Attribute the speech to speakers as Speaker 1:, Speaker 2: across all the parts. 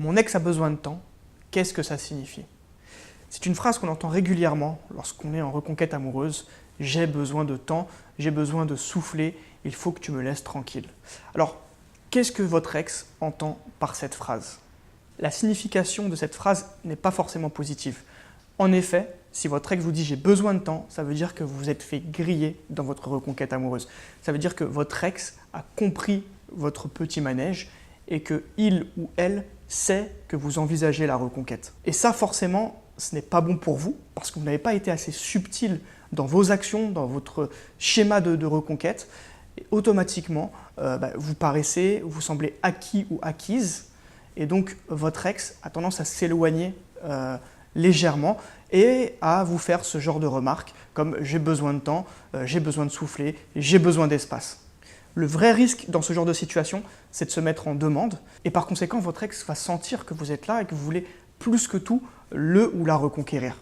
Speaker 1: Mon ex a besoin de temps, qu'est-ce que ça signifie? C'est une phrase qu'on entend régulièrement lorsqu'on est en reconquête amoureuse. J'ai besoin de temps, j'ai besoin de souffler, il faut que tu me laisses tranquille. Alors, qu'est-ce que votre ex entend par cette phrase? La signification de cette phrase n'est pas forcément positive. En effet, si votre ex vous dit « j'ai besoin de temps », ça veut dire que vous vous êtes fait griller dans votre reconquête amoureuse. Ça veut dire que votre ex a compris votre petit manège et qu'il ou elle sait que vous envisagez la reconquête. Et ça, forcément, ce n'est pas bon pour vous parce que vous n'avez pas été assez subtil dans vos actions, dans votre schéma de reconquête. Et automatiquement, vous semblez acquis ou acquise. Et donc, votre ex a tendance à s'éloigner légèrement et à vous faire ce genre de remarques comme « j'ai besoin de temps, j'ai besoin de souffler, j'ai besoin d'espace ». Le vrai risque dans ce genre de situation, c'est de se mettre en demande et par conséquent, votre ex va sentir que vous êtes là et que vous voulez plus que tout le ou la reconquérir.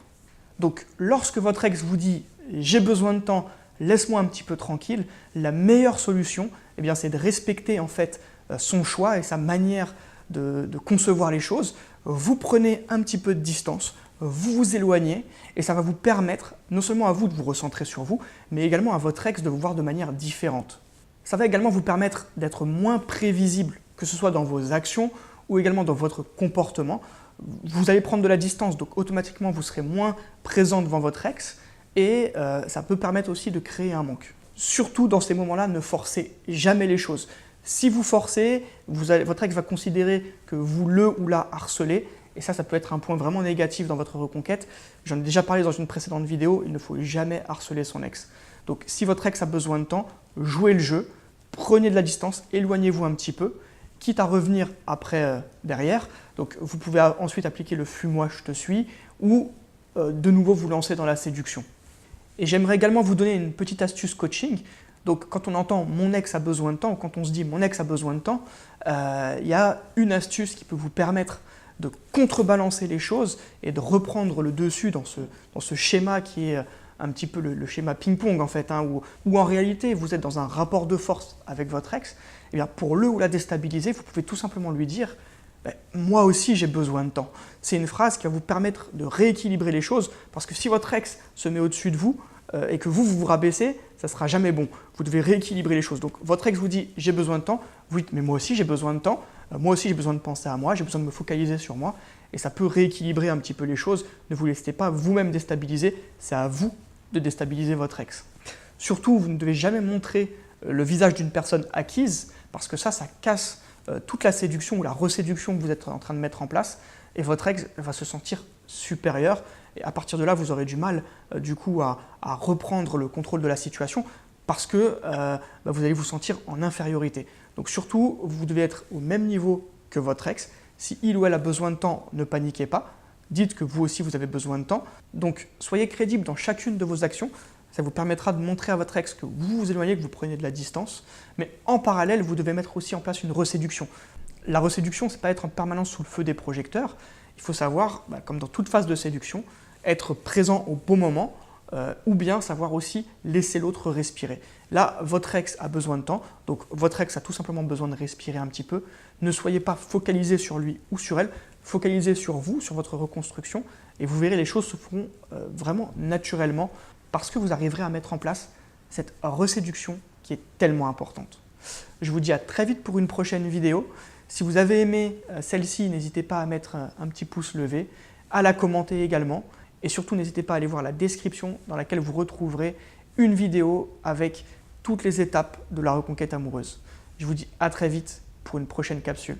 Speaker 1: Donc, lorsque votre ex vous dit « j'ai besoin de temps, laisse-moi un petit peu tranquille », la meilleure solution, c'est de respecter en fait son choix et sa manière de concevoir les choses. Vous prenez un petit peu de distance, vous vous éloignez et ça va vous permettre non seulement à vous de vous recentrer sur vous, mais également à votre ex de vous voir de manière différente. Ça va également vous permettre d'être moins prévisible, que ce soit dans vos actions ou également dans votre comportement. Vous allez prendre de la distance, donc automatiquement vous serez moins présent devant votre ex et ça peut permettre aussi de créer un manque. Surtout dans ces moments-là, ne forcez jamais les choses. Si vous forcez, votre ex va considérer que vous le ou la harcelez et ça peut être un point vraiment négatif dans votre reconquête. J'en ai déjà parlé dans une précédente vidéo, il ne faut jamais harceler son ex. Donc si votre ex a besoin de temps, jouez le jeu, prenez de la distance, éloignez-vous un petit peu, quitte à revenir après derrière. Donc vous pouvez ensuite appliquer le « fuis-moi, je te suis » ou de nouveau vous lancer dans la séduction. Et j'aimerais également vous donner une petite astuce coaching. Donc quand on entend « mon ex a besoin de temps » ou quand on se dit « mon ex a besoin de temps », il y a une astuce qui peut vous permettre de contrebalancer les choses et de reprendre le dessus dans ce schéma qui est un petit peu le schéma ping-pong en fait, où en réalité vous êtes dans un rapport de force avec votre ex. Et bien pour le ou la déstabiliser, vous pouvez tout simplement lui dire « moi aussi j'ai besoin de temps ». C'est une phrase qui va vous permettre de rééquilibrer les choses parce que si votre ex se met au-dessus de vous et que vous vous rabaissez, ça ne sera jamais bon. Vous devez rééquilibrer les choses. Donc votre ex vous dit « j'ai besoin de temps », vous dites « mais moi aussi j'ai besoin de temps ». Moi aussi, j'ai besoin de penser à moi, j'ai besoin de me focaliser sur moi et ça peut rééquilibrer un petit peu les choses. Ne vous laissez pas vous-même déstabiliser, c'est à vous de déstabiliser votre ex. Surtout, vous ne devez jamais montrer le visage d'une personne acquise parce que ça casse toute la séduction ou la reséduction que vous êtes en train de mettre en place et votre ex va se sentir supérieur et à partir de là, vous aurez du mal du coup à reprendre le contrôle de la situation parce que vous allez vous sentir en infériorité. Donc surtout, vous devez être au même niveau que votre ex. Si il ou elle a besoin de temps, ne paniquez pas. Dites que vous aussi, vous avez besoin de temps. Donc soyez crédible dans chacune de vos actions. Ça vous permettra de montrer à votre ex que vous vous éloignez, que vous prenez de la distance. Mais en parallèle, vous devez mettre aussi en place une reséduction. La reséduction, ce n'est pas être en permanence sous le feu des projecteurs. Il faut savoir, comme dans toute phase de séduction, être présent au bon moment, ou bien savoir aussi laisser l'autre respirer. Là, votre ex a besoin de temps, donc votre ex a tout simplement besoin de respirer un petit peu. Ne soyez pas focalisé sur lui ou sur elle, focalisez sur vous, sur votre reconstruction, et vous verrez les choses se feront vraiment naturellement parce que vous arriverez à mettre en place cette reséduction qui est tellement importante. Je vous dis à très vite pour une prochaine vidéo. Si vous avez aimé celle-ci, n'hésitez pas à mettre un petit pouce levé, à la commenter également. Et surtout, n'hésitez pas à aller voir la description dans laquelle vous retrouverez une vidéo avec toutes les étapes de la reconquête amoureuse. Je vous dis à très vite pour une prochaine capsule.